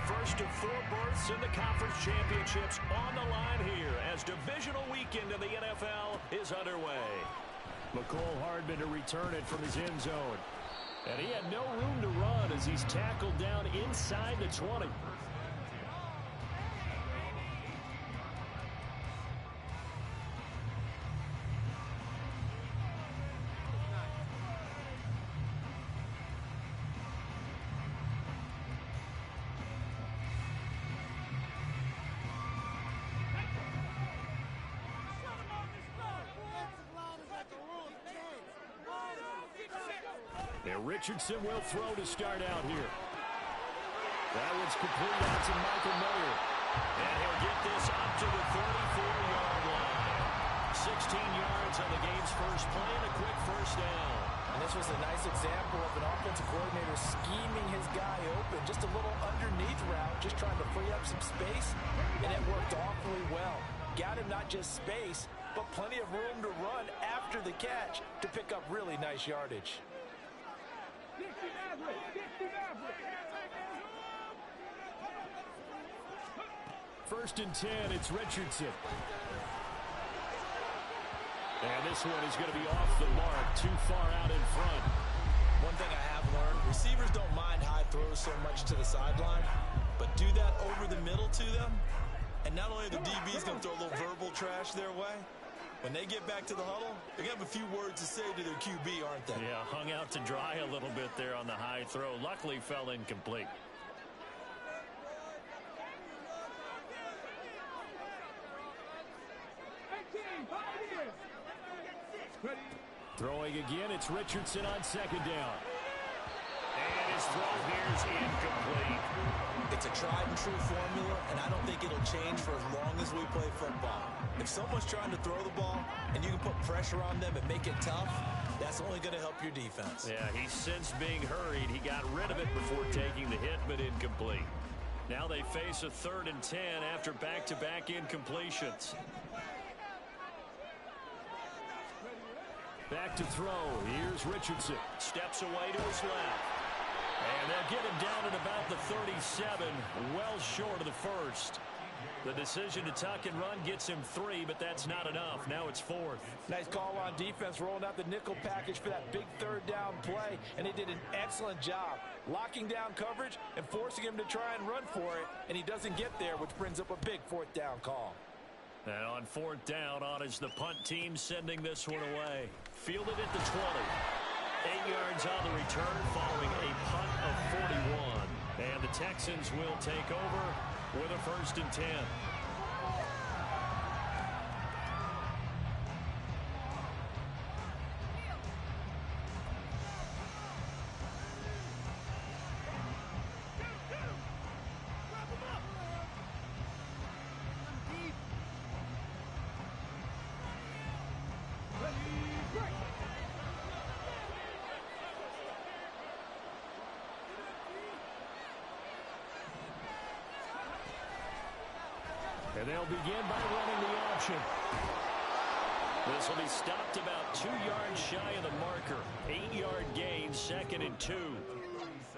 first of 4 berths in the conference championships on the line here as divisional weekend in the NFL is underway. McCole Hardman to return it from his end zone. And he had no room to run as he's tackled down inside the 20. And Richardson will throw to start out here. That one's complete out to Michael Mayer. And he'll get this up to the 34-yard line. 16 yards on the game's first play and a quick first down. And this was a nice example of an offensive coordinator scheming his guy open. Just a little underneath route, just trying to free up some space. And it worked awfully well. Got him not just space, but plenty of room to run after the catch to pick up really nice yardage. First and 10, it's Richardson. And this one is going to be off the mark, too far out in front. One thing I have learned, receivers don't mind high throws so much to the sideline, but do that over the middle to them, and not only are the DBs going to throw a little verbal trash their way, when they get back to the huddle, they're going to have a few words to say to their QB, aren't they? Yeah, hung out to dry a little bit there on the high throw. Luckily fell incomplete. Throwing again, it's Richardson on second down. And his throw here is incomplete. It's a tried and true formula, and I don't think it'll change for as long as we play football. If someone's trying to throw the ball and you can put pressure on them and make it tough, that's only going to help your defense. Yeah, he's since being hurried. He got rid of it before taking the hit, but incomplete. Now they face a 3rd and 10 after back-to-back incompletions. Back to throw. Here's Richardson. Steps away to his left. And they'll get him down at about the 37, well short of the first. The decision to tuck and run gets him 3, but that's not enough. Now it's 4th. Nice call on defense, rolling out the nickel package for that big 3rd down play, and they did an excellent job locking down coverage and forcing him to try and run for it, and he doesn't get there, which brings up a big 4th down call. And on 4th down, on is the punt team sending this one away. Fielded at the 20. 8 yards on the return following a punt of 41. And the Texans will take over with a 1st and 10. And they'll begin by running the option. This will be stopped about 2 yards shy of the marker. 8-yard gain, 2nd and 2.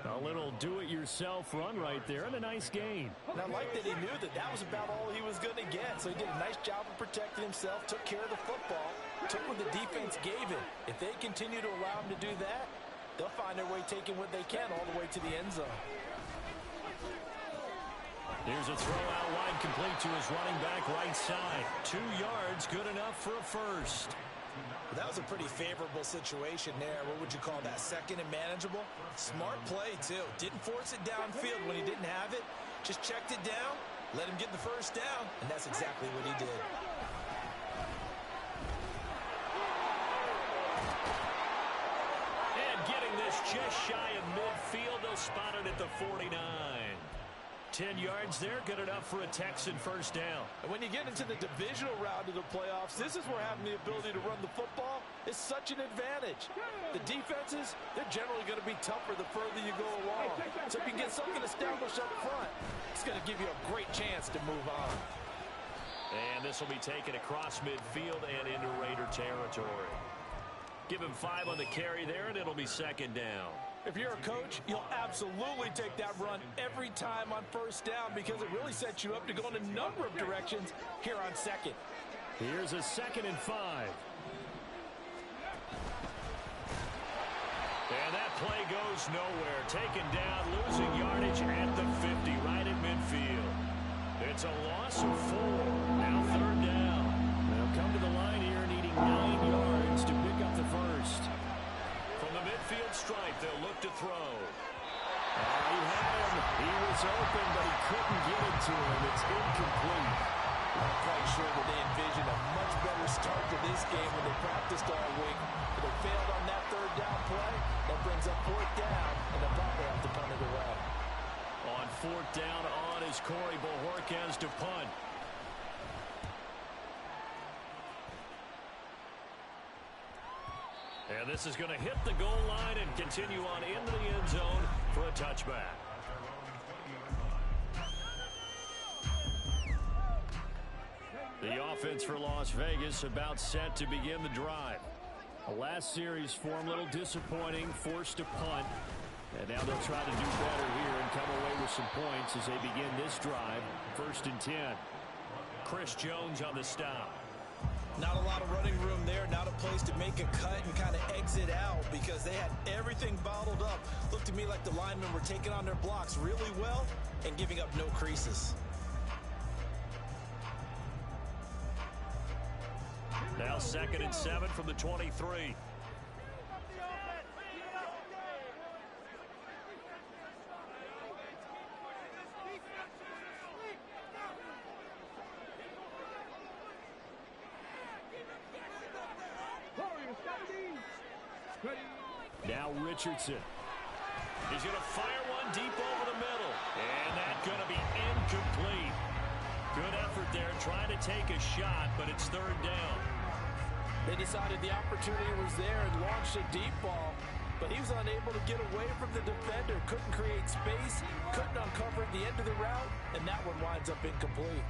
A little do-it-yourself run right there and a nice gain. And I like that he knew that that was about all he was going to get. So he did a nice job of protecting himself, took care of the football, took what the defense gave him. If they continue to allow him to do that, they'll find their way taking what they can all the way to the end zone. Here's a throw out wide, complete to his running back right side. 2 yards, good enough for a first. Well, that was a pretty favorable situation there. What would you call that? 2nd and manageable? Smart play, too. Didn't force it downfield when he didn't have it. Just checked it down, let him get the first down, and that's exactly what he did. And getting this just shy of midfield, they'll spot it at the 49. 10 yards there, good enough for a Texan first down. And when you get into the divisional round of the playoffs, this is where having the ability to run the football is such an advantage. The defenses, they're generally going to be tougher the further you go along. So if you can get something established up front, it's going to give you a great chance to move on. And this will be taken across midfield and into Raider territory. Give him 5 on the carry there, and it'll be 2nd down. If you're a coach, you'll absolutely take that run every time on first down because it really sets you up to go in a number of directions here on second. Here's a 2nd and 5. And that play goes nowhere. Taken down, losing yardage at the 50, right at midfield. It's a loss of 4. Now 3rd down. They'll come to the line here needing 9 yards to pick up the first. From the midfield stripe, they'll look to throw. He had him. He was open, but he couldn't get it to him. It's incomplete. I'm quite sure that they envisioned a much better start to this game when they practiced all week. But they failed on that 3rd down play. That brings up 4th down, and they'll probably have to punt it away. On 4th down on is Corey Bojorquez to punt. And this is going to hit the goal line and continue on into the end zone for a touchback. The offense for Las Vegas about set to begin the drive. The last series for them a little disappointing, forced to punt. And now they'll try to do better here and come away with some points as they begin this drive. 1st and 10. Chris Jones on the stop. Not a lot of running room there, not a place to make a cut and kind of exit out because they had everything bottled up. Looked to me like the linemen were taking on their blocks really well and giving up no creases. Now 2nd and 7 from the 23. Now Richardson. He's going to fire one deep over the middle. And that's going to be incomplete. Good effort there, trying to take a shot, but it's 3rd down. They decided the opportunity was there and launched a deep ball, but he was unable to get away from the defender. Couldn't create space, couldn't uncover the end of the route, and that one winds up incomplete.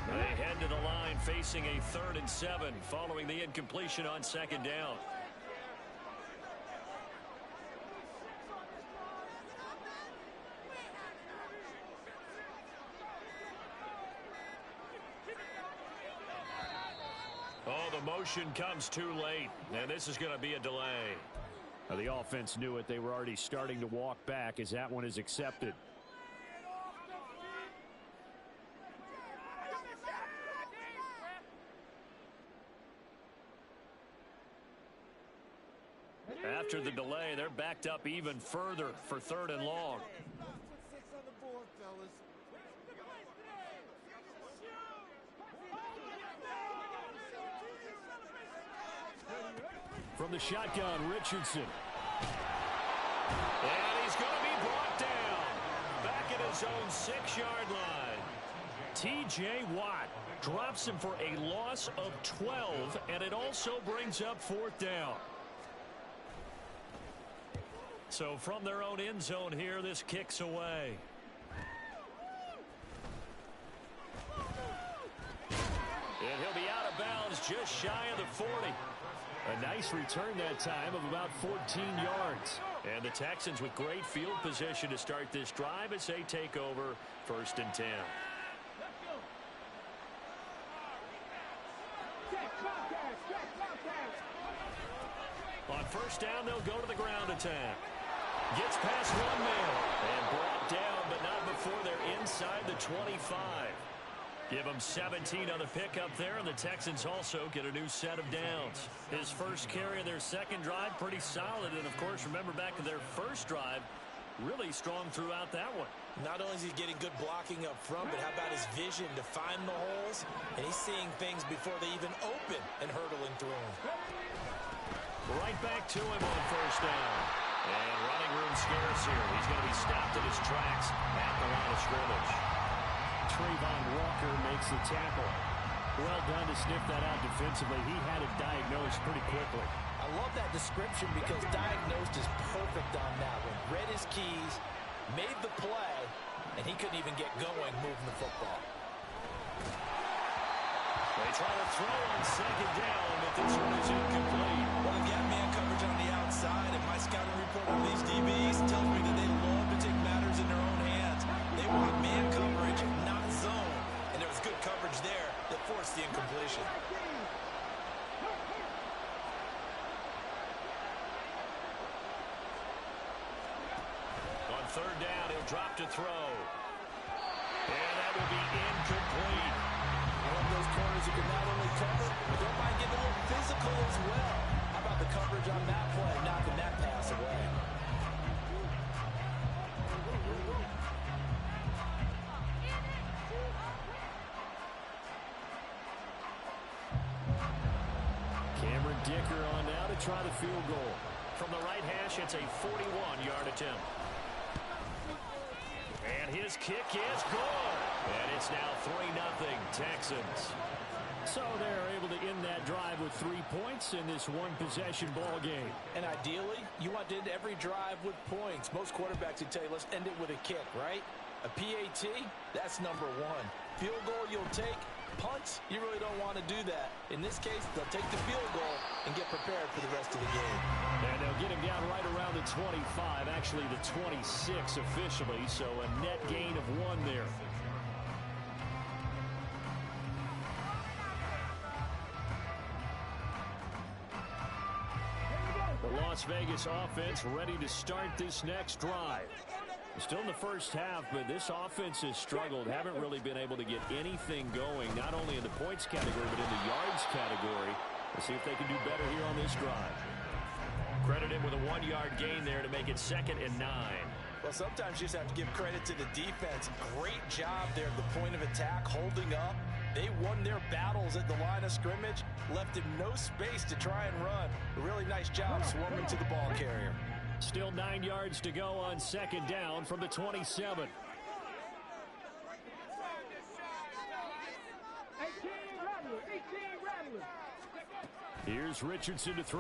They head to the line facing a 3rd and 7 following the incompletion on 2nd down. Oh, the motion comes too late, and this is going to be a delay. Now, the offense knew it. They were already starting to walk back as that one is accepted. After the delay, they're backed up even further for 3rd and long. From the shotgun, Richardson. And he's going to be brought down. Back at his own 6-yard line. T.J. Watt drops him for a loss of 12, and it also brings up 4th down. So from their own end zone here, this kicks away. And he'll be out of bounds just shy of the 40. A nice return that time of about 14 yards. And the Texans with great field position to start this drive as they take over 1st and 10. On 1st down, they'll go to the ground attack. Gets past one man and brought down, but not before they're inside the 25. Give them 17 on the pickup there, and the Texans also get a new set of downs. His first carry of their 2nd drive, pretty solid. And, of course, remember back to their 1st drive, really strong throughout that one. Not only is he getting good blocking up front, but how about his vision to find the holes? And he's seeing things before they even open and hurdling through them. Right back to him on 1st down. And running room scarce here. He's going to be stopped in his tracks at the line of scrimmage. Trayvon Walker makes the tackle. Well done to sniff that out defensively. He had it diagnosed pretty quickly. I love that description because diagnosed is perfect on that one. Read his keys, made the play, and he couldn't even get going moving the football. They try to throw on second down, but this one is incomplete. Well, they've got man coverage on the outside, and my scouting report on these DBs tells me that they love to take matters in their own hands. They want man coverage, not zone. And there was good coverage there that forced the incompletion. On third down, he'll drop to throw. And that will be incomplete. I love those corners who can not only cover, but don't mind getting a little physical as well. How about the coverage on that play, knocking that pass away? Cameron Dicker on now to try the field goal. From the right hash, it's a 41-yard attempt. And his kick is good. And it's now 3-0 Texans. So they're able to end that drive with 3 points in this one-possession ball game. And ideally, you want to end every drive with points. Most quarterbacks would tell you, let's end it with a kick, right? A PAT, that's number one. Field goal you'll take. Punts, you really don't want to do that. In this case, they'll take the field goal and get prepared for the rest of the game. And they'll get him down right around the 25, actually the 26 officially, so a net gain of 1 there. The Las Vegas offense ready to start this next drive. Still in the first half, but this offense has struggled. Haven't really been able to get anything going, not only in the points category, but in the yards category. Let's see if they can do better here on this drive. Credit him with a 1-yard gain there to make it 2nd and 9. Well, sometimes you just have to give credit to the defense. Great job there at the point of attack, holding up. They won their battles at the line of scrimmage, left him no space to try and run. A really nice job swarming to the ball carrier. Still 9 yards to go on 2nd down from the 27. Here's Richardson to throw.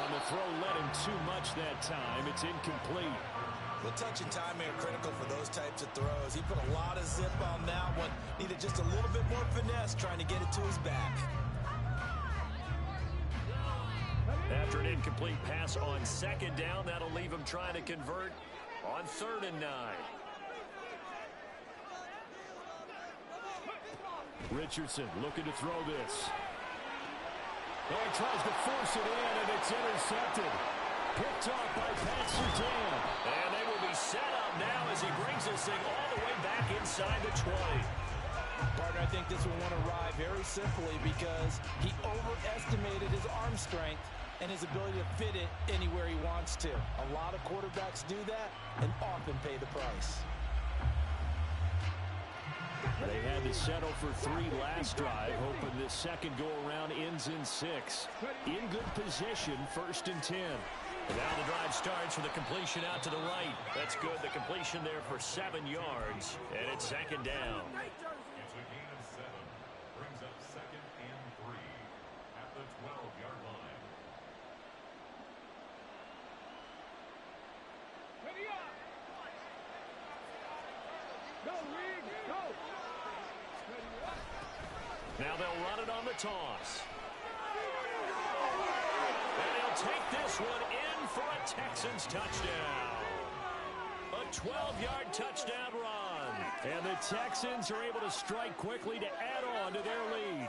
On the throw, led him too much that time. It's incomplete. Well, touch and timing are critical for those types of throws. He put a lot of zip on that one. Needed just a little bit more finesse trying to get it to his back. After an incomplete pass on 2nd down, that'll leave him trying to convert on 3rd and 9. Richardson looking to throw this. Oh, he tries to force it in, and it's intercepted. Picked off by Pat Surtain. And they will be set up now as he brings this thing all the way back inside the 20. Partner, I think this will want to ride very simply because he overestimated his arm strength and his ability to fit it anywhere he wants to. A lot of quarterbacks do that and often pay the price. They had to settle for 3 last drive, hoping this second go-around ends in 6. In good position, 1st and 10. Now the drive starts with a completion out to the right. That's good. The completion there for 7 yards, and it's 2nd down. It's a gain of 7. Brings up 2nd and 3 at the 12-yard line. Now they'll run it on the toss. And they'll take this one in for a Texans touchdown. A 12-yard touchdown run. And the Texans are able to strike quickly to add on to their lead.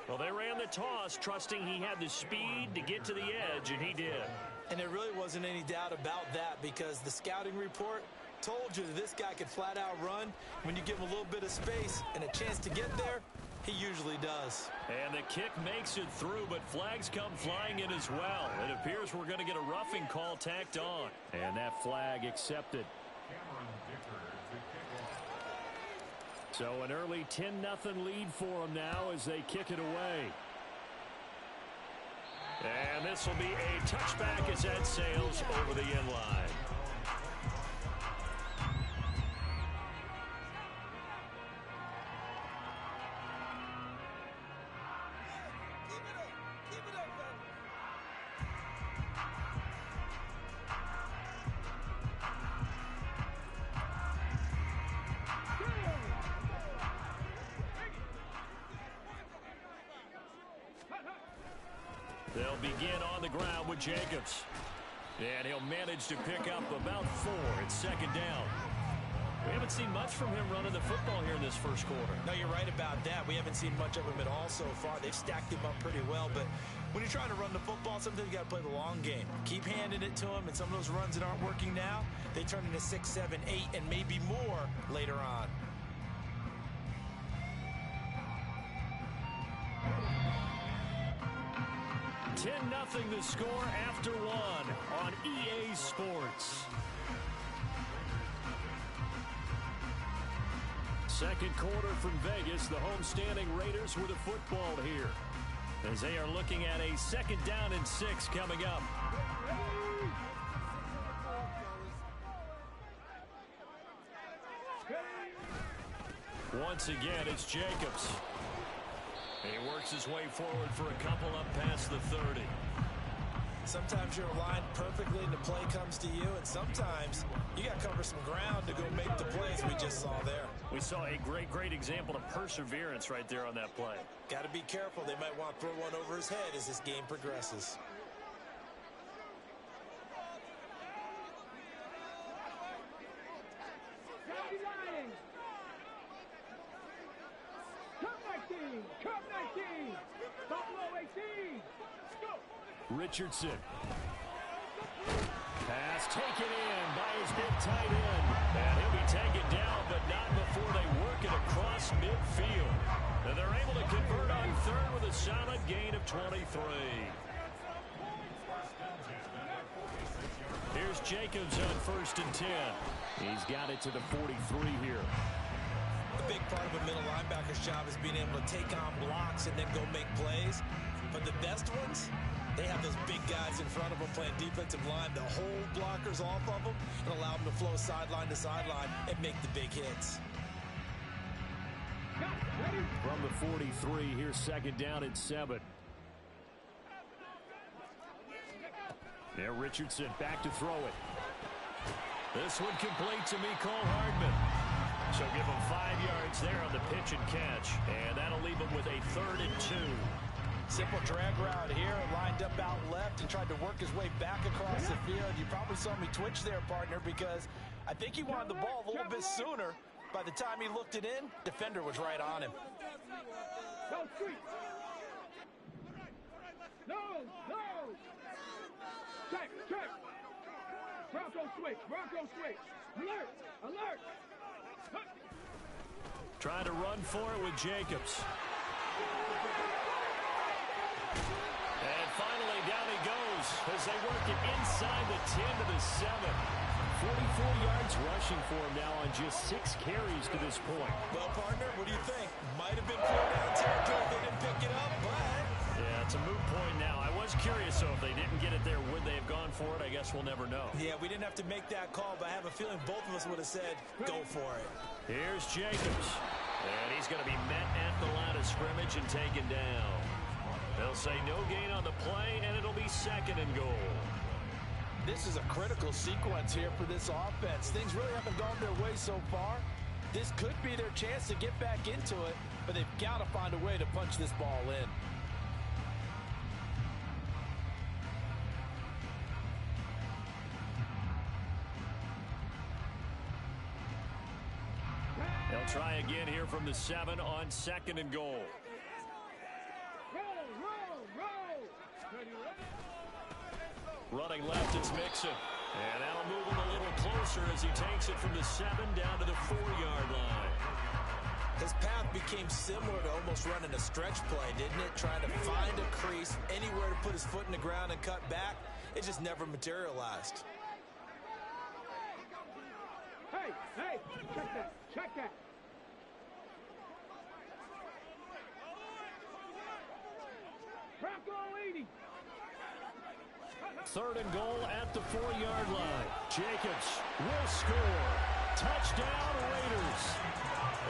Well, they ran the toss, trusting he had the speed to get to the edge, and he did. And there really wasn't any doubt about that because the scouting report told you that this guy could flat out run. When you give him a little bit of space and a chance to get there, he usually does. And the kick makes it through, but flags come flying in as well. It appears we're going to get a roughing call tacked on. And that flag accepted. Cameron Dicker to kick off. So an early 10-0 lead for them now as they kick it away. And this will be a touchback as that sails over the end line. They'll begin on the ground with Jacobs. And he'll manage to pick up about 4 at second down. We haven't seen much from him running the football here in this first quarter. No, you're right about that. We haven't seen much of him at all so far. They've stacked him up pretty well, but when you're trying to run the football, sometimes you got to play the long game. Keep handing it to him, and some of those runs that aren't working now, they turn into 6, 7, 8, and maybe more later on. $10-0 the score after 1 on EA Sports. Second quarter from Vegas. The homestanding Raiders with a football here, as they are looking at a 2nd down and 6 coming up. Once again, it's Jacobs. He works his way forward for a couple up past the 30. Sometimes you're aligned perfectly and the play comes to you, and sometimes you got to cover some ground to go make the plays we just saw there. We saw a great example of perseverance right there on that play. Got to be careful. They might want to throw one over his head as this game progresses. Richardson. Pass taken in by his big tight end. And he'll be taken down, but not before they work it across midfield. And they're able to convert on 3rd with a solid gain of 23. Here's Jacobs on 1st and 10. He's got it to the 43 here. A big part of a middle linebacker's job is being able to take on blocks and then go make plays. But the best ones, they have those big guys in front of them playing defensive line to hold blockers off of them and allow them to flow sideline to sideline and make the big hits. From the 43, here's 2nd down and 7. There, Richardson back to throw it. This one complete to Mecole Hardman. So give him 5 yards there on the pitch and catch. And that'll leave him with a 3rd and 2. Simple drag route here, lined up out left and tried to work his way back across the field. You probably saw me twitch there, partner, because I think he wanted the ball a little bit sooner. By the time he looked it in, defender was right on him. No. Check. Bronco switch. Alert. Trying to run for it with Jacobs. And finally, down he goes as they work it inside the 10 to the 7. 44 yards rushing for him now on just 6 carries to this point. Well, partner, what do you think? Might have been 4 down territory if they didn't pick it up, but... Yeah, it's a moot point now. I was curious, so if they didn't get it there, would they have gone for it? I guess we'll never know. Yeah, we didn't have to make that call, but I have a feeling both of us would have said, go for it. Here's Jacobs. And he's going to be met at the line of scrimmage and taken down. They'll say no gain on the play, and it'll be 2nd and goal. This is a critical sequence here for this offense. Things really haven't gone their way so far. This could be their chance to get back into it, but they've got to find a way to punch this ball in. They'll try again here from the 7 on 2nd and goal. Running left is Mixon. And that'll move him a little closer as he takes it from the 7 down to the 4-yard line. His path became similar to almost running a stretch play, didn't it? Trying to find a crease, anywhere to put his foot in the ground and cut back. It just never materialized. Hey, check that. Bronco 80. 3rd and goal at the 4-yard line. Jacobs will score. Touchdown, Raiders.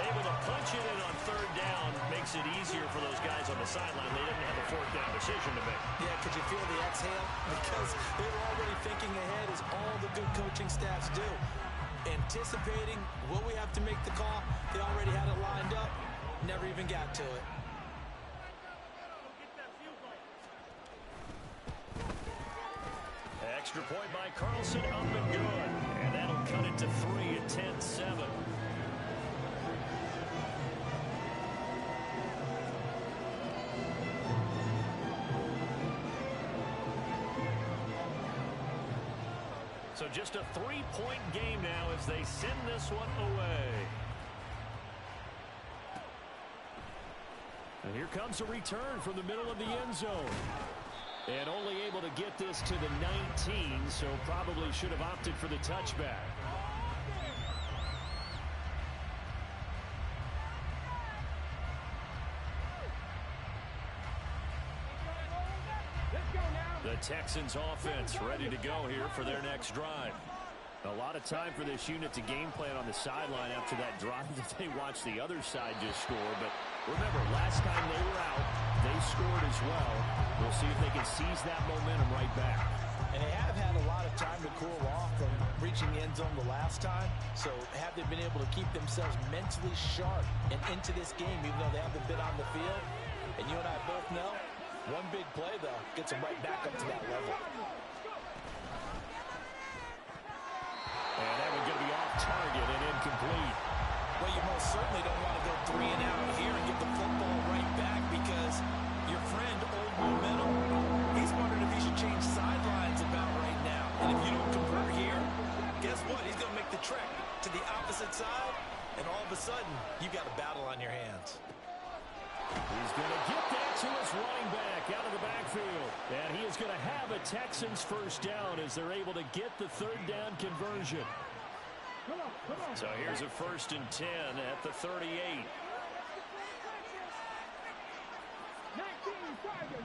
Able to punch it in on 3rd down. Makes it easier for those guys on the sideline. They didn't have a 4th down decision to make. Yeah, could you feel the exhale? Because they were already thinking ahead, as all the good coaching staffs do. Anticipating, will we have to make the call? They already had it lined up. Never even got to it. extra point by Carlson, up and good. And that'll cut it to 3 at 10-7. So just a 3-point game now as they send this one away. And here comes a return from the middle of the end zone. And only able to get this to the 19, so probably should have opted for the touchback. The Texans offense ready to go here for their next drive. A lot of time for this unit to game plan on the sideline after that drive that they watched the other side just score. But remember, last time they were out, they scored as well. We'll see if they can seize that momentum right back. And they have had a lot of time to cool off from reaching the end zone the last time. So have they been able to keep themselves mentally sharp and into this game, even though they haven't been on the field? And you and I both know, one big play, though, gets them right back up to that level. And that one's going to be off target and incomplete. Well, you most certainly don't want to go 3 and out here and get the football right back because your friend, Old Momentum, he's wondering if he should change sidelines about right now. And if you don't convert here, guess what? He's going to make the trek to the opposite side, and all of a sudden, you've got a battle on your hands. He's going to get that to his running back out of the backfield. And he is going to have a Texans first down as they're able to get the 3rd down conversion. Come on. So here's a 1st and 10 at the 38. 19, Tiger.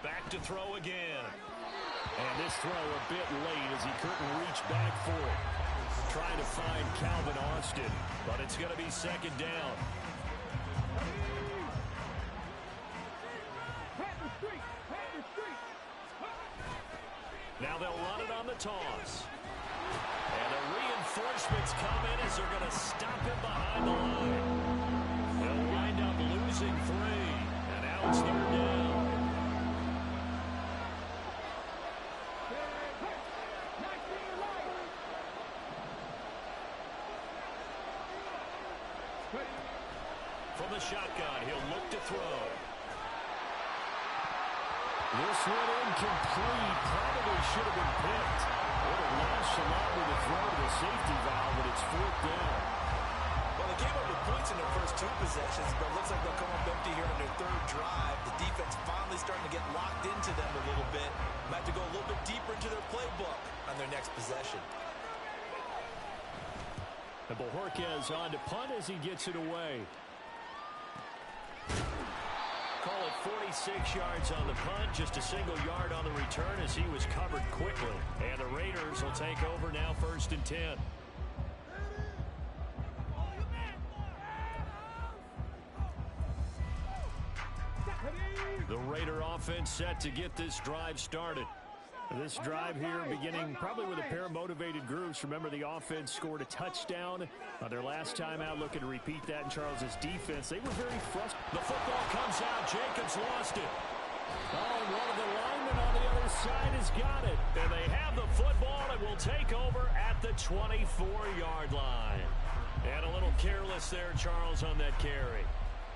Back to throw again. And this throw a bit late as he couldn't reach back for it. Trying to find Calvin Austin, but it's going to be 2nd down. Now they'll run it on the toss. And the reinforcements come in as they're going to stop him behind the line. They'll wind up losing 3. And now it's 3rd down. From the shotgun, he'll look to throw. This one incomplete. Probably should have been picked. Would have launched a lot with a throw to the safety valve, but it's 4th down. Well, they came up with points in their first 2 possessions, but it looks like they'll come up empty here on their 3rd drive. The defense finally starting to get locked into them a little bit. Might have to go a little bit deeper into their playbook on their next possession. And Bojorquez on to punt as he gets it away. Call it 46 yards on the punt, just a single yard on the return as he was covered quickly. And the Raiders will take over now 1st and 10. The Raider offense set to get this drive started. This drive here beginning probably with a pair of motivated groups. Remember, the offense scored a touchdown on their last time out, looking to repeat that in Charles's defense. They were very frustrated. The football comes out. Jacobs lost it. Oh, and one of the linemen on the other side has got it. And they have the football and will take over at the 24-yard line. And a little careless there, Charles, on that carry.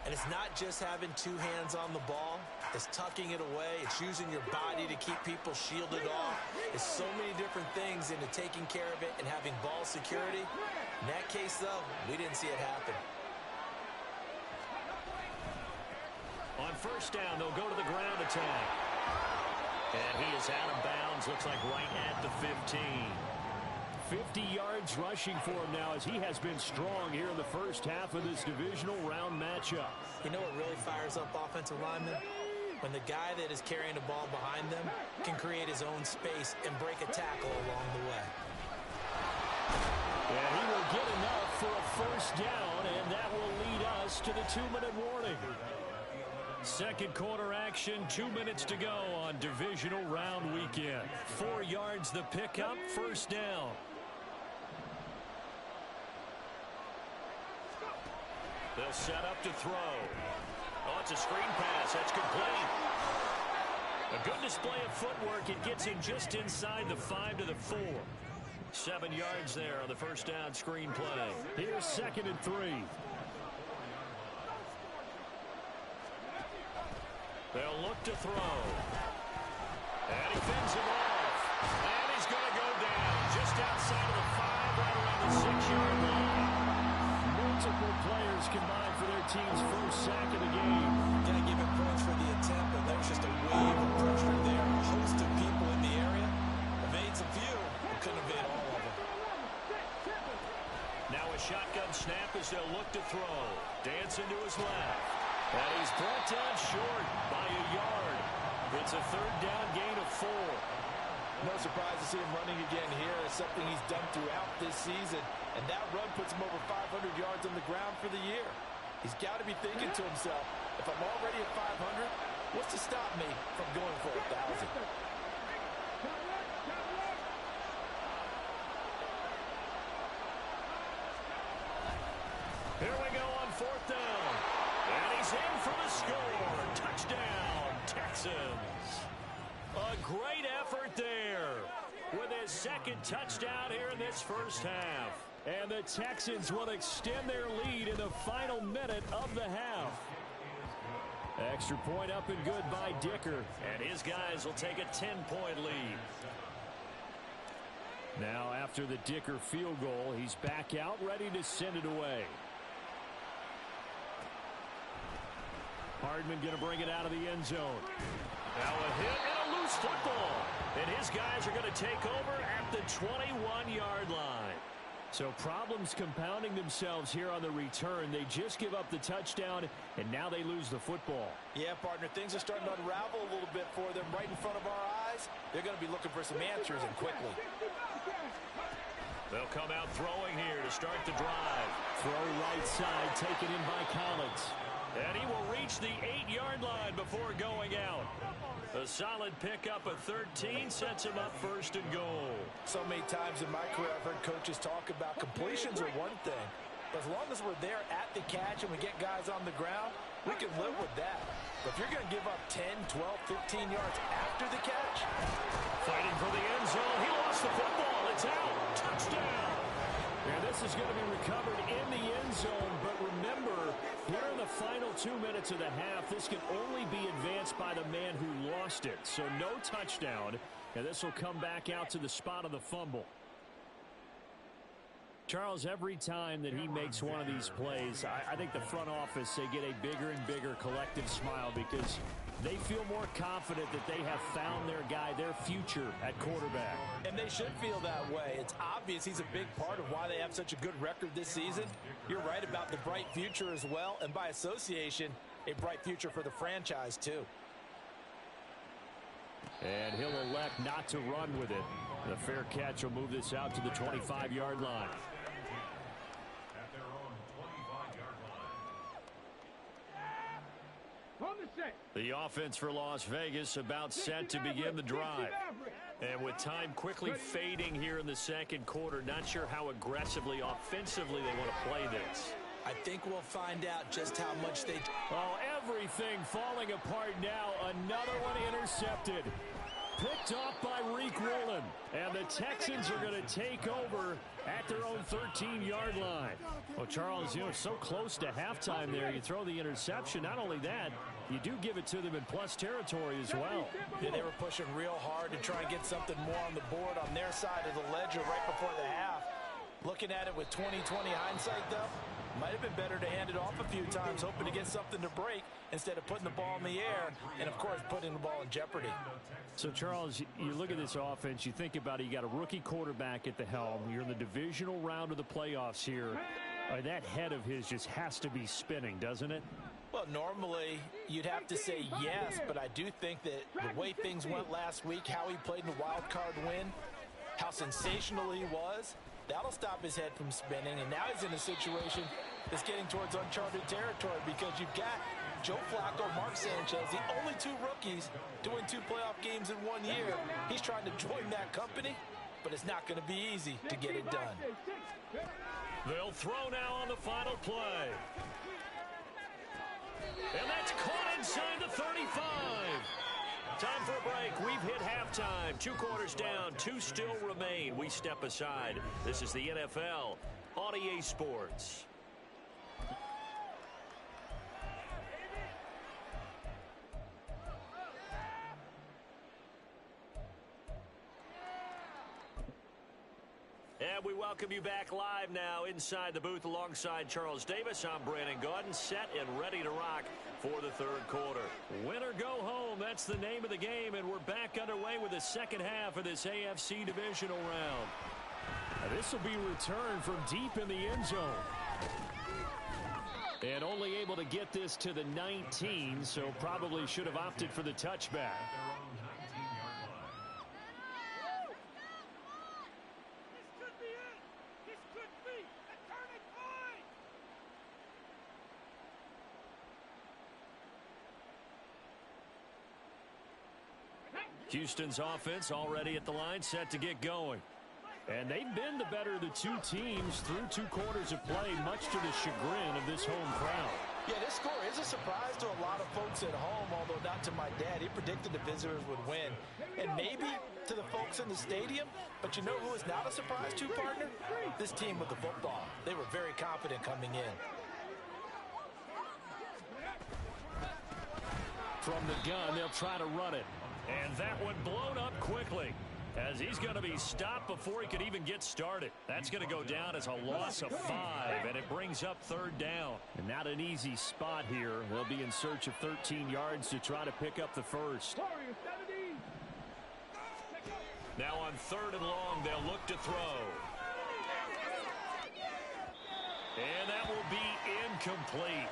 And it's not just having 2 hands on the ball. It's tucking it away. It's using your body to keep people shielded off. It's so many different things into taking care of it and having ball security. In that case, though, we didn't see it happen. On 1st down, they'll go to the ground attack. And he is out of bounds. Looks like right at the 15. 50 yards rushing for him now as he has been strong here in the first half of this divisional round matchup. You know what really fires up offensive linemen? When the guy that is carrying the ball behind them can create his own space and break a tackle along the way. And he will get enough for a 1st down, and that will lead us to the 2-minute warning. 2nd quarter action, 2 minutes to go on divisional round weekend. 4 yards the pickup, 1st down. They'll set up to throw. Oh, it's a screen pass. That's complete. A good display of footwork. It gets him just inside the 5 to the 4. 7 yards there on the first down screen play. Here's 2nd and 3. They'll look to throw. And he fends him off. And he's going to go down just outside of the 5, right around the 6-yard line. Multiple players combined for their team's first sack of the game. Got to give him points for the attempt, but there's just a wave of pressure there. A host of people in the area. Evades a few, but couldn't evade all of them. Now a shotgun snap as they'll look to throw. Dancing to his left. And he's brought down short by a yard. It's a 3rd down gain of 4. No surprise to see him running again here. It's something he's done throughout this season. And that run puts him over 500 yards on the ground for the year. He's got to be thinking to himself, if I'm already at 500, what's to stop me from going for 1,000? Here we go on 4th down. And he's in for the score. Touchdown, Texans. A great effort there with his 2nd touchdown here in this first half. And the Texans will extend their lead in the final minute of the half. Extra point up and good by Dicker. And his guys will take a 10-point lead. Now after the Dicker field goal, he's back out ready to send it away. Hardman going to bring it out of the end zone. Now a hit and a loose football. And his guys are going to take over at the 21-yard line. So problems compounding themselves here on the return. They just give up the touchdown, and now they lose the football. Yeah, partner, things are starting to unravel a little bit for them right in front of our eyes. They're going to be looking for some answers, and quickly. They'll come out throwing here to start the drive. Throw right side, taken in by Collins. And he will reach the 8-yard line before going out. A solid pickup of 13 sets him up 1st and goal. So many times in my career I've heard coaches talk about completions are one thing. But as long as we're there at the catch and we get guys on the ground, we can live with that. But if you're going to give up 10, 12, 15 yards after the catch. Fighting for the end zone. He lost the football. It's out. Touchdown. And this is going to be recovered in the end zone. But remember, here in the final 2 minutes of the half, this can only be advanced by the man who lost it. So no touchdown. And this will come back out to the spot of the fumble. Charles, every time that he makes one of these plays, I think the front office, they get a bigger and bigger collective smile because they feel more confident that they have found their guy, their future at quarterback. And they should feel that way. It's obvious he's a big part of why they have such a good record this season. You're right about the bright future as well, and by association, a bright future for the franchise too. And he'll elect not to run with it. The fair catch will move this out to the 25-yard line. At their own 25-yard line. The offense for Las Vegas about set to begin the drive. And with time quickly fading here in the 2nd quarter, not sure how aggressively, offensively they want to play this. I think we'll find out just how much they... Oh, everything falling apart now. Another one intercepted. Picked off by Reek Woolen. And the Texans are going to take over at their own 13-yard line. Well, Charles, you know, so close to halftime there. You throw the interception. Not only that, you do give it to them in plus territory as well. Yeah, they were pushing real hard to try and get something more on the board on their side of the ledger right before the half. Looking at it with 20/20 hindsight, though, might have been better to hand it off a few times, hoping to get something to break instead of putting the ball in the air and, of course, putting the ball in jeopardy. So, Charles, you look at this offense, you think about it, you got a rookie quarterback at the helm. You're in the divisional round of the playoffs here. That head of his just has to be spinning, doesn't it? Well, normally you'd have to say yes, but I do think that the way things went last week, how he played in the wild card win, how sensational he was, that'll stop his head from spinning. And now he's in a situation that's getting towards uncharted territory because you've got Joe Flacco, Mark Sanchez, the only 2 rookies to win 2 playoff games in 1 year. He's trying to join that company, but it's not going to be easy to get it done. They'll throw now on the final play. And that's caught inside the 35. Time for a We've hit halftime. 2 quarters down, 2 still remain. We step aside. This is the NFL on EA Sports. And we welcome you back live now inside the booth alongside Charles Davis. I'm Brandon Gaudin, set and ready to rock for the 3rd quarter. Win or go home, that's the name of the game, and we're back underway with the second half of this AFC divisional round. This will be returned from deep in the end zone. And only able to get this to the 19, so probably should have opted for the touchback. Houston's offense already at the line, set to get going. And they've been the better of the 2 teams through 2 quarters of play, much to the chagrin of this home crowd. Yeah, this score is a surprise to a lot of folks at home, although not to my dad. He predicted the visitors would win. And maybe to the folks in the stadium, but you know who is not a surprise to, partner? This team with the football. They were very confident coming in. From the gun, they'll try to run it. And that one blown up quickly, as he's going to be stopped before he could even get started. That's going to go down as a loss of 5, and it brings up 3rd down. And not an easy spot here. They'll be in search of 13 yards to try to pick up the first. Now on 3rd and long, they'll look to throw. And that will be incomplete.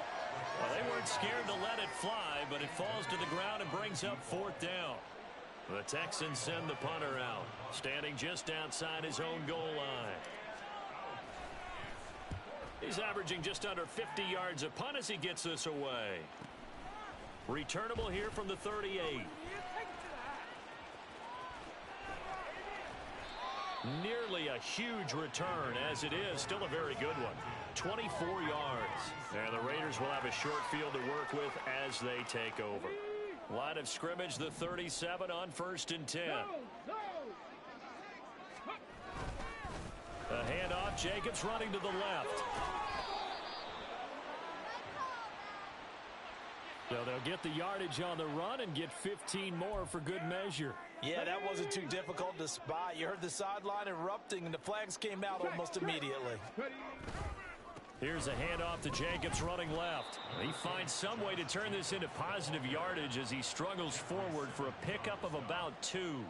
Well, they weren't scared to let it fly, but it falls to the ground and brings up 4th down. The Texans send the punter out, standing just outside his own goal line. He's averaging just under 50 yards a punt as he gets this away. Returnable here from the 38. Nearly a huge return, as it is still a very good one. 24 yards. And the Raiders will have a short field to work with as they take over. Line of scrimmage, the 37 on 1st and 10. A handoff, Jacobs running to the left. So they'll get the yardage on the run and get 15 more for good measure. Yeah, that wasn't too difficult to spot. You heard the sideline erupting, and the flags came out almost immediately. Here's a handoff to Jacobs running left. He finds some way to turn this into positive yardage as he struggles forward for a pickup of about 2.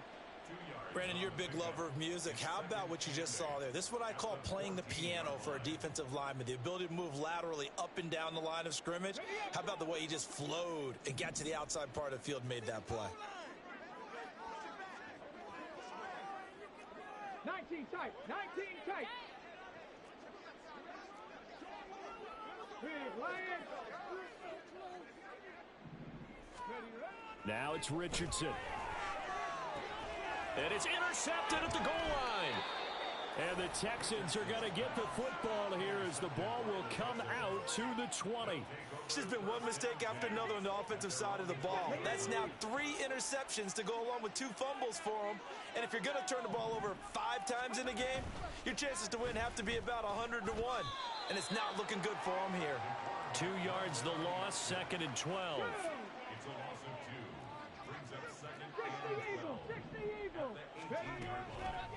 Brandon, you're a big lover of music. How about what you just saw there? This is what I call playing the piano for a defensive lineman. The ability to move laterally up and down the line of scrimmage. How about the way he just flowed and got to the outside part of the field and made that play? 19 tight, 19 tight. Now it's Richardson. And it's intercepted at the goal line. And the Texans are going to get the football here as the ball will come out to the 20. It's just been one mistake after another on the offensive side of the ball. That's now 3 interceptions to go along with 2 fumbles for him. And if you're going to turn the ball over 5 times in a game, your chances to win have to be about 100 to 1. And it's not looking good for him here. 2 yards the loss, 2nd and 12. It's a loss of 2. Brings up 2nd and 12.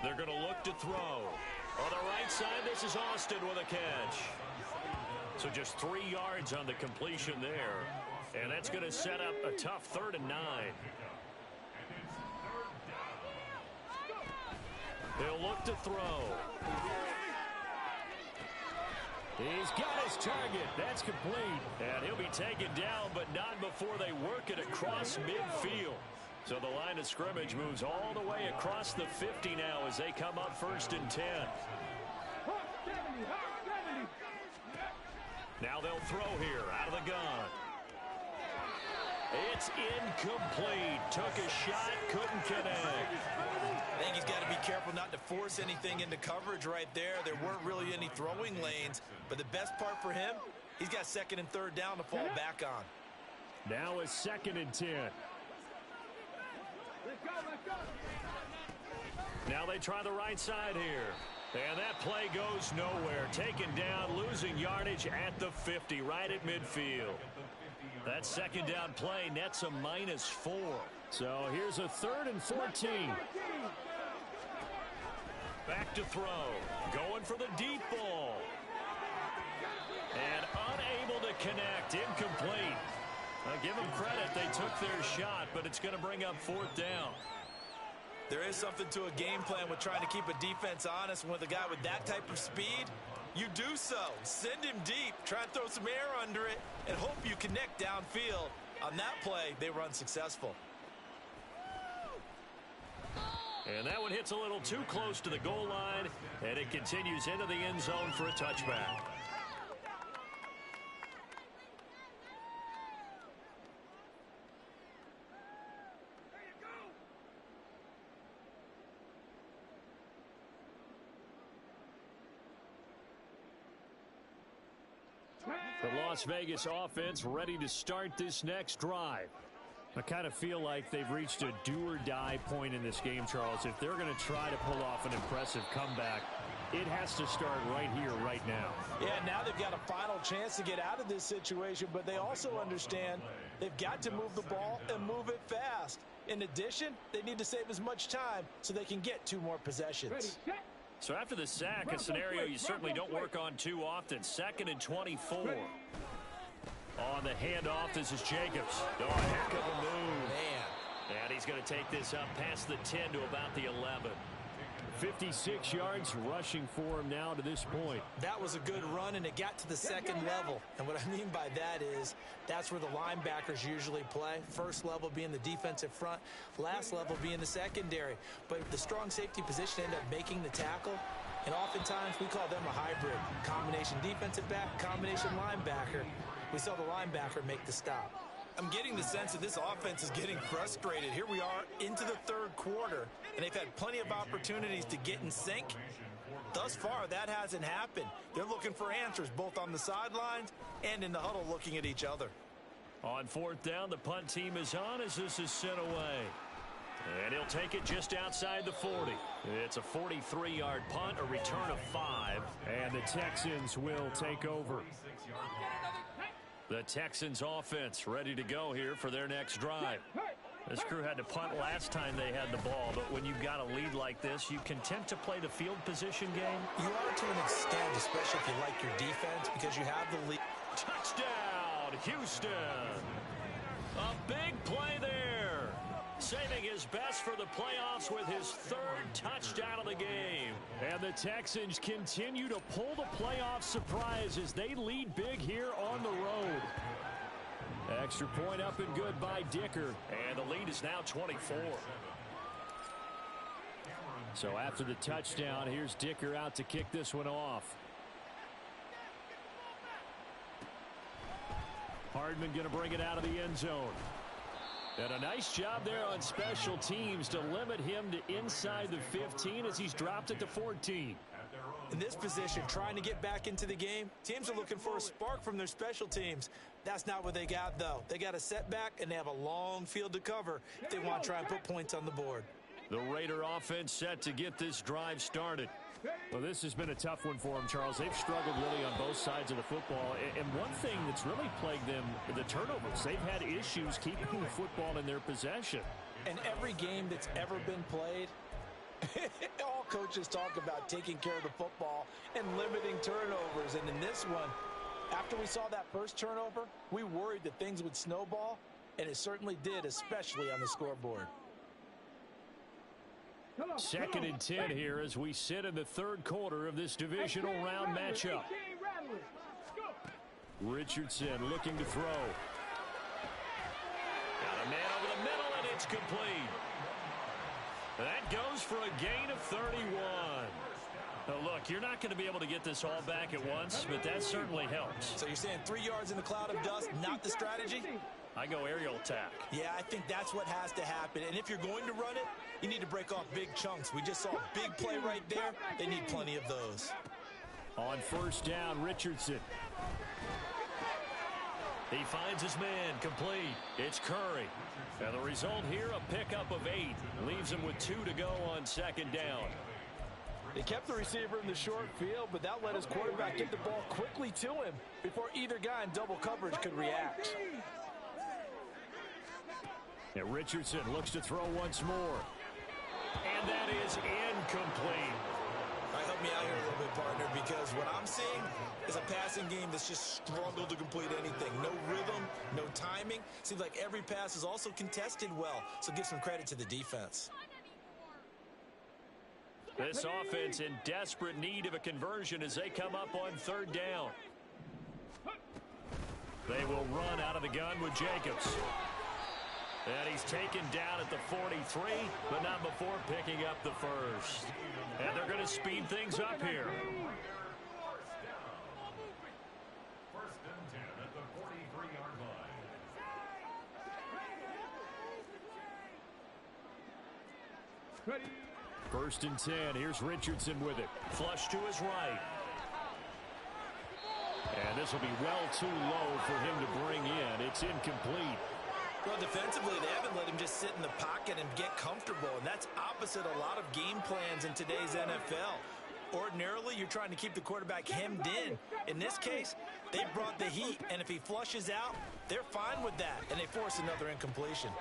They're going to look to throw. On the right side, this is Austin with a catch. So just 3 yards on the completion there. And that's going to set up a tough 3rd and 9. He'll look to throw. He's got his target. That's complete. And he'll be taken down, but not before they work it across midfield. So the line of scrimmage moves all the way across the 50 now as they come up 1st and 10. Now they'll throw here out of the gun. It's incomplete. Took a shot, couldn't connect. I think he's got to be careful not to force anything into coverage right there. There weren't really any throwing lanes, but the best part for him, he's got 2nd and 3rd down to fall back on. Now a 2nd and 10. Let's go, let's go. Now they try the right side here. And that play goes nowhere. Taken down, losing yardage at the 50, right at midfield. That second down play nets a -4. So here's a 3rd and 14. Back to throw. Going for the deep ball. And unable to connect. Incomplete. Give them credit. They took their shot, but it's going to bring up 4th down. There is something to a game plan with trying to keep a defense honest. With a guy with that type of speed, you do so. Send him deep. Try and throw some air under it and hope you connect downfield. On that play, they were unsuccessful. And that one hits a little too close to the goal line, and it continues into the end zone for a touchback. The Las Vegas offense ready to start this next drive. I kind of feel like they've reached a do-or-die point in this game, Charles. If they're going to try to pull off an impressive comeback, it has to start right here, right now. Yeah, now they've got a final chance to get out of this situation, but they also understand they've got to move the ball and move it fast. In addition, they need to save as much time so they can get 2 more possessions. Ready, set. So after the sack, a scenario you certainly don't work on too often. 2nd and 24. On the handoff, this is Jacobs. Oh, a heck of a move. Man. And he's going to take this up past the 10 to about the 11. 56 yards rushing for him now to this point. That was a good run, and it got to the 2nd level. And what I mean by that is that's where the linebackers usually play. First level being the defensive front, last level being the secondary. But the strong safety position ended up making the tackle, and oftentimes we call them a hybrid. Combination defensive back, combination linebacker. We saw the linebacker make the stop. I'm getting the sense that this offense is getting frustrated. Here we are into the 3rd quarter, and they've had plenty of opportunities to get in sync. Thus far, that hasn't happened. They're looking for answers both on the sidelines and in the huddle looking at each other. On 4th down, the punt team is on as this is sent away. And he'll take it just outside the 40. It's a 43-yard punt, a return of 5. And the Texans will take over. The Texans offense ready to go here for their next drive. This crew had to punt last time they had the ball, but when you've got a lead like this, you content to play the field position game? You are to an extent, especially if you like your defense, because you have the lead. Touchdown, Houston. A big play there. Saving his best for the playoffs with his 3rd touchdown of the game. And the Texans continue to pull the playoff surprise as they lead big here on the road. Extra point up and good by Dicker. And the lead is now 24. So after the touchdown, here's Dicker out to kick this one off. Hardman going to bring it out of the end zone. And a nice job there on special teams to limit him to inside the 15 as he's dropped it to 14. In this position, trying to get back into the game, teams are looking for a spark from their special teams. That's not what they got, though. They got a setback, and they have a long field to cover if they want to try and put points on the board. The Raider offense set to get this drive started. Well, this has been a tough one for them, Charles. They've struggled really on both sides of the football. And one thing that's really plagued them, the turnovers. They've had issues keeping the football in their possession. And every game that's ever been played, all coaches talk about taking care of the football and limiting turnovers. And in this one, after we saw that first turnover, we worried that things would snowball, and it certainly did, especially on the scoreboard. 2nd and 10 here as we sit in the 3rd quarter of this divisional round matchup. Richardson looking to throw. Got a man over the middle, and it's complete. That goes for a gain of 31. Now look, you're not going to be able to get this all back at once, but that certainly helps. So you're saying 3 yards in the cloud of dust, not the strategy? I go aerial attack. Yeah, I think that's what has to happen. And if you're going to run it, you need to break off big chunks. We just saw a big play right there. They need plenty of those. On 1st down, Richardson. He finds his man complete. It's Curry. And the result here, a pickup of 8. Leaves him with 2 to go on second down. They kept the receiver in the short field, but that let his quarterback get the ball quickly to him before either guy in double coverage could react. And Richardson looks to throw once more. And that is incomplete. All right, help me out here a little bit, partner, because what I'm seeing is a passing game that's just struggled to complete anything. No rhythm, no timing. Seems like every pass is also contested well, so give some credit to the defense. This offense in desperate need of a conversion as they come up on third down. They will run out of the gun with Jacobs. And he's taken down at the 43, but not before picking up the first. And they're going to speed things up here. First and 10 at the 43-yard line. Ready. First and 10. Here's Richardson with it. Flush to his right. And this will be well too low for him to bring in. It's incomplete. Well, defensively, they haven't let him just sit in the pocket and get comfortable, and that's opposite a lot of game plans in today's NFL. Ordinarily, you're trying to keep the quarterback hemmed in. In this case, they brought the heat, and if he flushes out, they're fine with that, and they force another incompletion.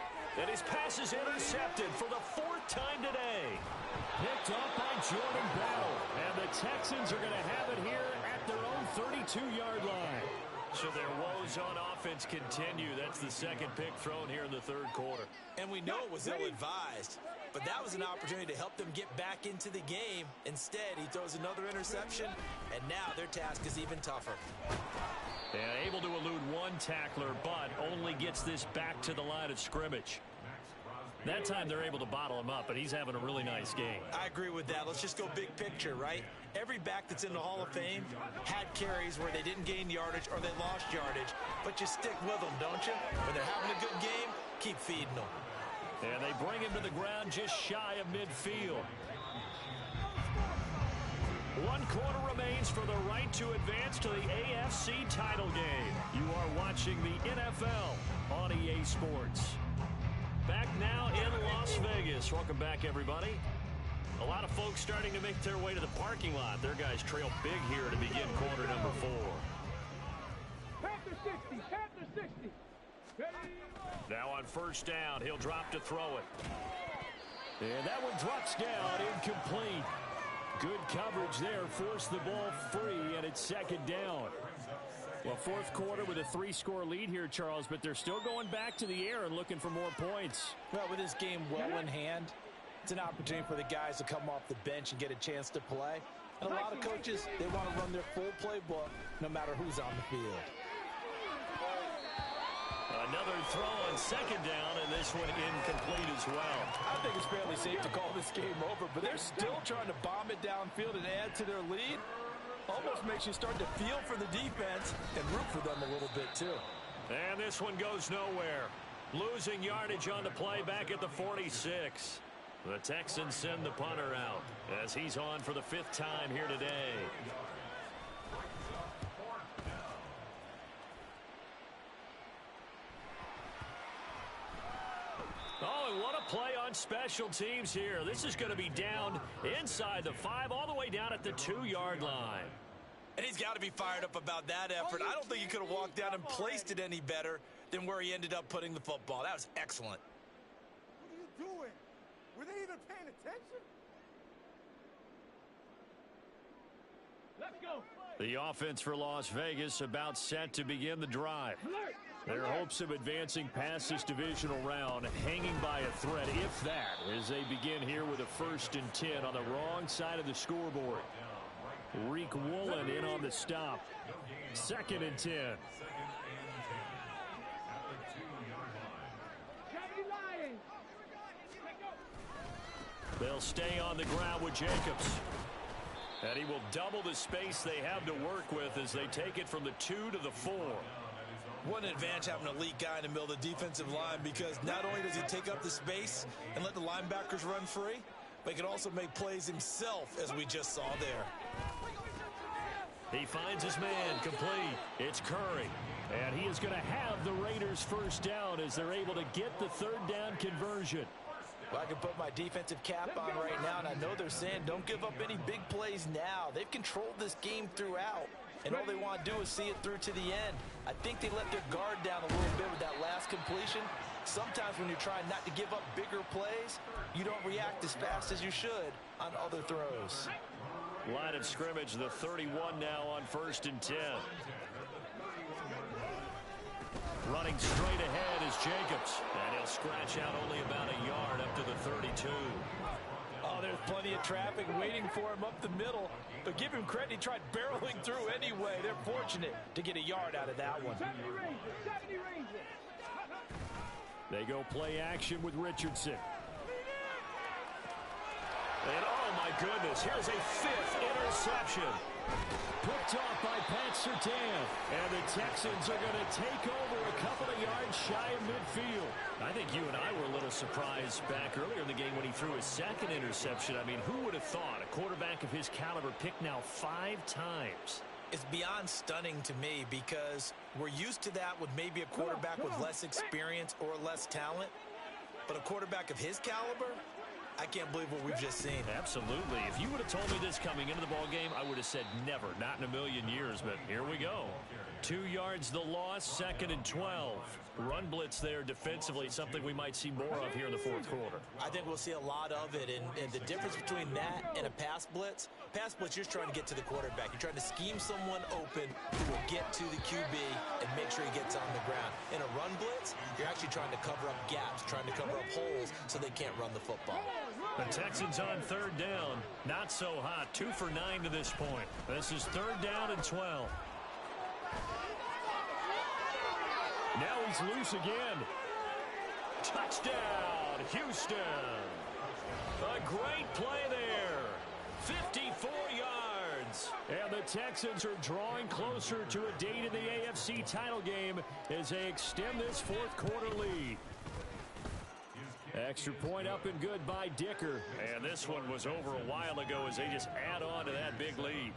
And his pass is intercepted for the 4th time today. Picked up by Jordan Bell. And the Texans are going to have it here at their own 32-yard line. So their woes on offense continue. That's the second pick thrown here in the third quarter. And we know it was ill-advised, but that was an opportunity to help them get back into the game. Instead, he throws another interception, and now their task is even tougher. And able to elude one tackler, but only gets this back to the line of scrimmage. That time they're able to bottle him up, but he's having a really nice game. I agree with that. Let's just go big picture, right? Every back that's in the Hall of Fame had carries where they didn't gain yardage or they lost yardage, but you stick with them, don't you? When they're having a good game, keep feeding them. And they bring him to the ground just shy of midfield. 1 quarter remains for the right to advance to the AFC title game. You are watching the NFL on EA Sports. Back now in Las Vegas. Welcome back, everybody. A lot of folks starting to make their way to the parking lot. Their guys trail big here to begin quarter number 4. Panther 60. Panther 60. Ready. Now on first down, he'll drop to throw it. And that one drops down, incomplete. Good coverage there, forced the ball free, and it's second down. Well, fourth quarter with a 3-score lead here, Charles, but they're still going back to the air and looking for more points. Well, with this game well in hand, it's an opportunity for the guys to come off the bench and get a chance to play. And a lot of coaches, they want to run their full playbook no matter who's on the field. Another throw on second down, and this one incomplete as well. I think it's fairly safe to call this game over, but they're still trying to bomb it downfield and add to their lead. Almost makes you start to feel for the defense and root for them a little bit, too. And this one goes nowhere. Losing yardage on the play back at the 46. The Texans send the punter out as he's on for the 5th time here today. Oh, and what a play on special teams here. This is going to be down inside the 5, all the way down at the 2-yard line. And he's got to be fired up about that effort. I don't think he could have walked down and placed it any better than where he ended up putting the football. That was excellent. What are you doing? Were they even paying attention? Let's go. The offense for Las Vegas about set to begin the drive. Their hopes of advancing past this divisional round hanging by a thread, if that, as they begin here with a 1st and 10 on the wrong side of the scoreboard. Reek Woolen in on the stop. 2nd and 10. They'll stay on the ground with Jacobs. And he will double the space they have to work with as they take it from the 2 to the 4. What an advantage having an elite guy in the middle of the defensive line, because not only does he take up the space and let the linebackers run free, but he can also make plays himself, as we just saw there. He finds his man complete. It's Curry. And he is going to have the Raiders first down as they're able to get the third down conversion. Well, I can put my defensive cap on right now, and I know they're saying don't give up any big plays now. They've controlled this game throughout, and all they want to do is see it through to the end. I think they let their guard down a little bit with that last completion. Sometimes when you're trying not to give up bigger plays, you don't react as fast as you should on other throws. Line of scrimmage, the 31 now on 1st and 10. Running straight ahead is Jacobs. And he'll scratch out only about a yard up to the 32. Oh, there's plenty of traffic waiting for him up the middle. But give him credit, he tried barreling through anyway. They're fortunate to get a yard out of that one. They go play action with Richardson. And oh my goodness, here's a 5th interception. Picked off by Pat Surtain. And the Texans are going to take over a couple of yards shy of midfield. I think you and I were a little surprised back earlier in the game when he threw his 2nd interception. I mean, who would have thought a quarterback of his caliber picked now 5 times? It's beyond stunning to me because we're used to that with maybe a quarterback with less experience or less talent. But a quarterback of his caliber, I can't believe what we've just seen. Absolutely. If you would have told me this coming into the ball game, I would have said never, not in a million years. But here we go. 2 yards the loss, 2nd and 12. Run blitz there defensively, something we might see more of here in the 4th quarter. I think we'll see a lot of it. And the difference between that and a pass blitz, you're just trying to get to the quarterback. You're trying to scheme someone open who will get to the QB and make sure he gets on the ground. In a run blitz, you're actually trying to cover up gaps, trying to cover up holes so they can't run the football. The Texans on 3rd down. Not so hot. 2 for 9 to this point. This is 3rd down and 12. Now he's loose again. Touchdown, Houston. A great play there. 54 yards. And the Texans are drawing closer to a date in the AFC title game as they extend this 4th quarter lead. Extra point up and good by Dicker. And this one was over a while ago as they just add on to that big lead.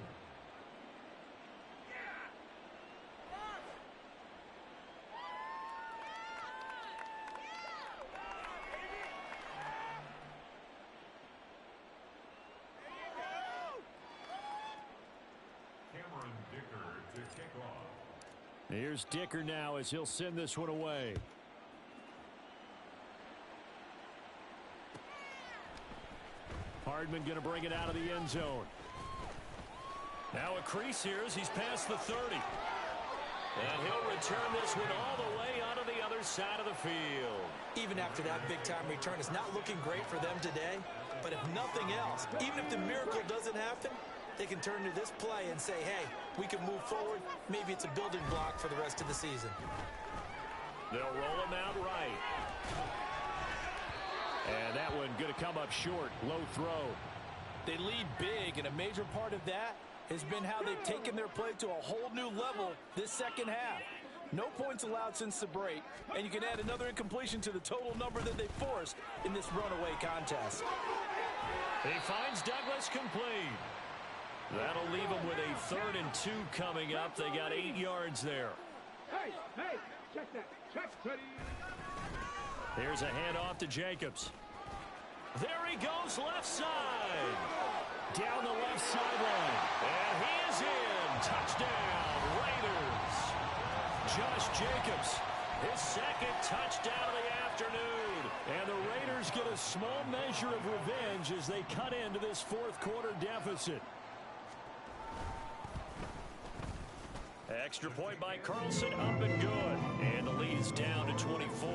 Here's Dicker now as he'll send this one away. Hardman going to bring it out of the end zone. Now a crease here as he's past the 30. And he'll return this one all the way onto the other side of the field. Even after that big-time return, it's not looking great for them today. But if nothing else, even if the miracle doesn't happen, they can turn to this play and say, hey, we can move forward. Maybe it's a building block for the rest of the season. They'll roll him out right. And that one going to come up short. Low throw. They lead big, and a major part of that has been how they've taken their play to a whole new level this second half. No points allowed since the break, and you can add another incompletion to the total number that they forced in this runaway contest. He finds Douglas complete. That'll leave him with a 3rd and 2 coming up. They got 8 yards there. Hey, check that. Check, buddy. Here's a handoff to Jacobs. There he goes left side. Down the left sideline. And he is in. Touchdown, Raiders. Josh Jacobs, his 2nd touchdown of the afternoon. And the Raiders get a small measure of revenge as they cut into this 4th quarter deficit. Extra point by Carlson, up and good. And the lead is down to 24.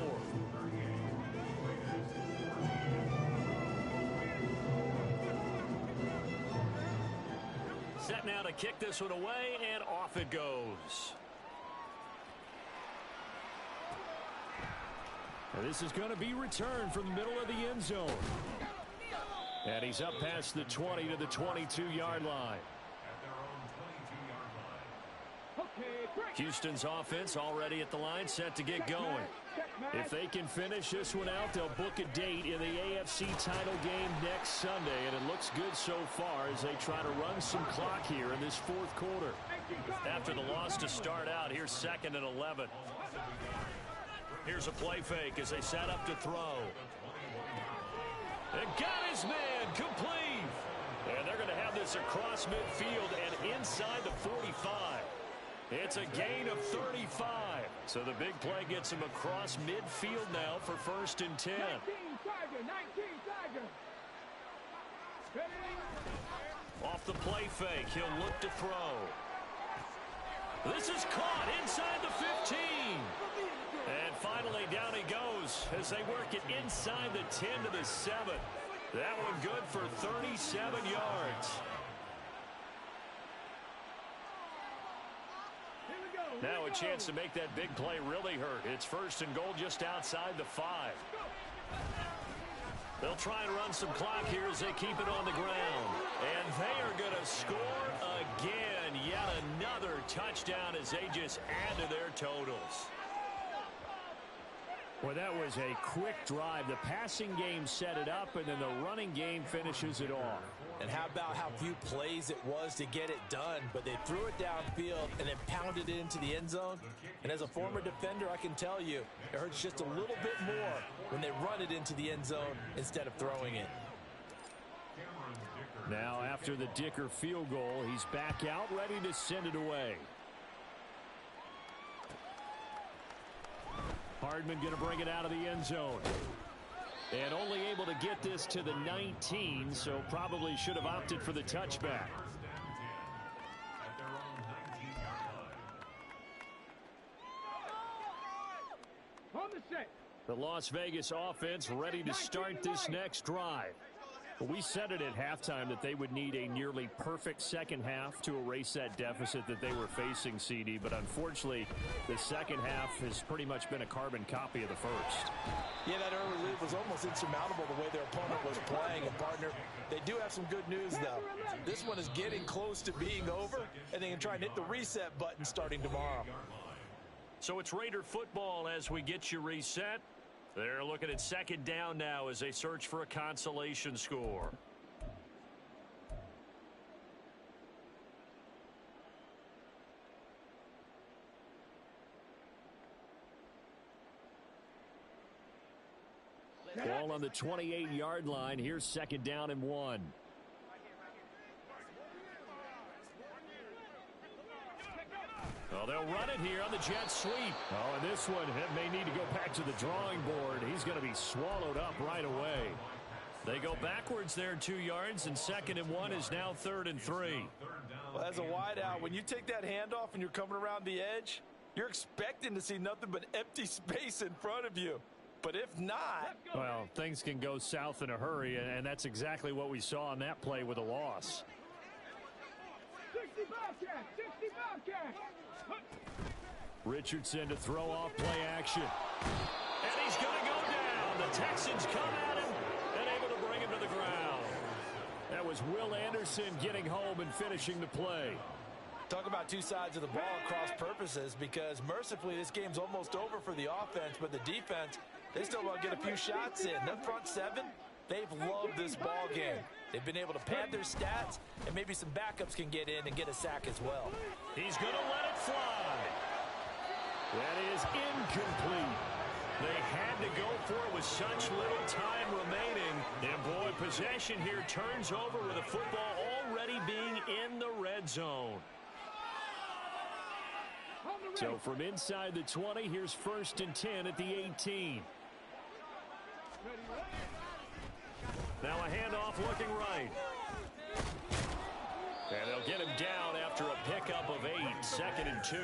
Set now to kick this one away, and off it goes. And this is going to be returned from the middle of the end zone. And he's up past the 20 to the 22-yard line. At their own 22-yard line. Okay, Houston's offense already at the line, set to get going. If they can finish this one out, they'll book a date in the AFC title game next Sunday, and it looks good so far as they try to run some clock here in this fourth quarter. After the loss to start out, here's 2nd and 11. Here's a play fake as they set up to throw. And got his man complete. And they're going to have this across midfield and inside the 45. It's a gain of 35. So the big play gets him across midfield now for 1st and 10. 19 Tiger. Off the play fake, he'll look to throw. This is caught inside the 15. And finally down he goes as they work it inside the 10 to the 7. That one good for 37 yards. Now a chance to make that big play really hurt. It's 1st and goal just outside the 5. They'll try and run some clock here as they keep it on the ground. And they are going to score again. Yet another touchdown as they just add to their totals. Well, that was a quick drive. The passing game set it up, and then the running game finishes it off. And how about how few plays it was to get it done, but they threw it downfield and then pounded it into the end zone. And as a former defender, I can tell you, it hurts just a little bit more when they run it into the end zone instead of throwing it. Now, after the Dicker field goal, he's back out, ready to send it away. Hardman going to bring it out of the end zone. And only able to get this to the 19, so probably should have opted for the touchback. The Las Vegas offense ready to start this next drive. We said it at halftime that they would need a nearly perfect second half to erase that deficit that they were facing, CD. But unfortunately, the second half has pretty much been a carbon copy of the first. Yeah, that early lead was almost insurmountable the way their opponent was playing. And, partner, they do have some good news, though. This one is getting close to being over, and they can try and hit the reset button starting tomorrow. So it's Raider football as we get you reset. They're looking at 2nd down now as they search for a consolation score. Ball on the 28-yard line. Here's 2nd down and 1. Well, they'll run it here on the jet sweep. Oh, and this one may need to go back to the drawing board. He's going to be swallowed up right away. They go backwards there 2 yards, and 2nd and 1 is now 3rd and 3. Well, as a wideout, when you take that handoff and you're coming around the edge, you're expecting to see nothing but empty space in front of you. But if not, well, things can go south in a hurry, and that's exactly what we saw on that play with a loss. 60 Bobcat! 60 Bobcat! Richardson to throw off play action. And he's going to go down. The Texans come at him and able to bring him to the ground. That was Will Anderson getting home and finishing the play. talk about two sides of the ball at cross purposes, because mercifully this game's almost over for the offense, but the defense, they still want to get a few shots in. That front seven, they've loved this ball game. They've been able to pad their stats, and maybe some backups can get in and get a sack as well. He's going to let it fly. That is incomplete. They had to go for it with such little time remaining. And boy, possession here turns over with the football already being in the red zone. So from inside the 20, here's 1st and 10 at the 18. Now a handoff looking right. And they'll get him down after a pickup of 8, 2nd and 2.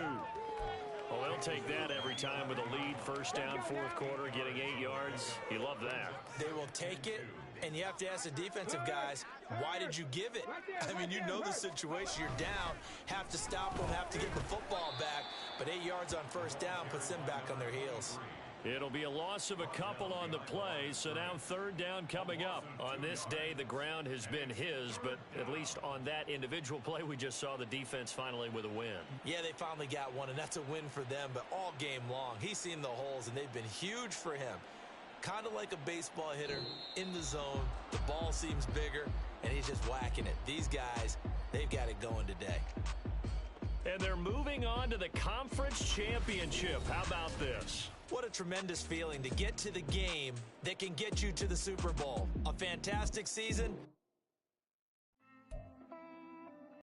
Well, they'll take that every time with a lead. First down, fourth quarter, getting 8 yards. You love that. They will take it, and you have to ask the defensive guys, why did you give it? I mean, you know the situation. You're down, have to stop them, have to get the football back. But 8 yards on first down puts them back on their heels. It'll be a loss of a couple on the play, so now third down coming up. On this day, the ground has been his, but at least on that individual play, we just saw the defense finally with a win. Yeah, they finally got one, and that's a win for them, but all game long, he's seen the holes, and they've been huge for him. Kind of like a baseball hitter in the zone. The ball seems bigger, and he's just whacking it. These guys, they've got it going today. And they're moving on to the conference championship. How about this? What a tremendous feeling to get to the game that can get you to the Super Bowl. A fantastic season,